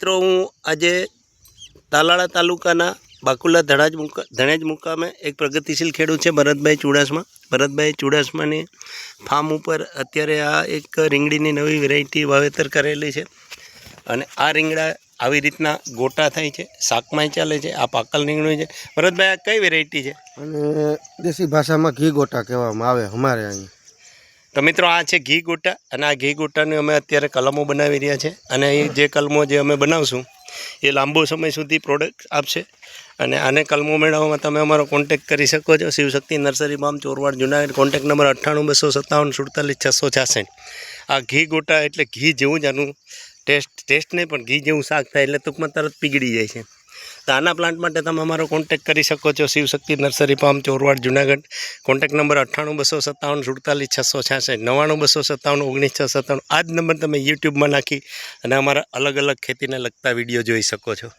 મિત્રો હું આજે તાલાળા તાલુકાના બાકુલા ધણેજ મુકામે એક પ્રગતિશીલ ખેડૂત છે ભરતભાઈ ચુડાસમાની ફાર્મ ઉપર અત્યારે આ એક રીંગણીની નવી વેરાયટી વાવેતર કરેલી છે અને આ રીંગણા આવી રીતના ગોટા થાય છે, શાકમાં ચાલે છે। આ પાકલ રીંગણું છે। ભરતભાઈ, આ કઈ વેરાયટી છે? અને દેશી ભાષામાં ઘી ગોટા કહેવામાં આવે અમારે અહીં। તો મિત્રો, આ છે ઘી ગોટા અને આ ઘી ગોટાની અમે અત્યારે કલમો બનાવી રહ્યા છે અને એ જે કલમો જે અમે બનાવશું એ લાંબો સમય સુધી પ્રોડક્ટ આપશે અને આને કલમો મેળવવામાં તમે અમારો કોન્ટેક કરી શકો છો। Shivshakti nursery farm, Chorwad, Junagadh. Contact number 98 257 47 46। આ ઘી ગોટા એટલે ઘી જેવું જ આનું ટેસ્ટ નહીં પણ ઘી જેવું શાક થાય એટલે ટૂંકમાં તરત પીગળી જાય છે। તો આના પ્લાન્ટ માટે તમે અમારો કોન્ટેક કરી શકો છો। Shivshakti nursery farm, Chorwad, Junagadh. Contact number 98 257 47 46 99 257 19 697। આ જ નંબર તમે યુટ્યુબમાં નાખી અને અમારા અલગ અલગ ખેતીને લગતા વિડીયો જોઈ શકો છો।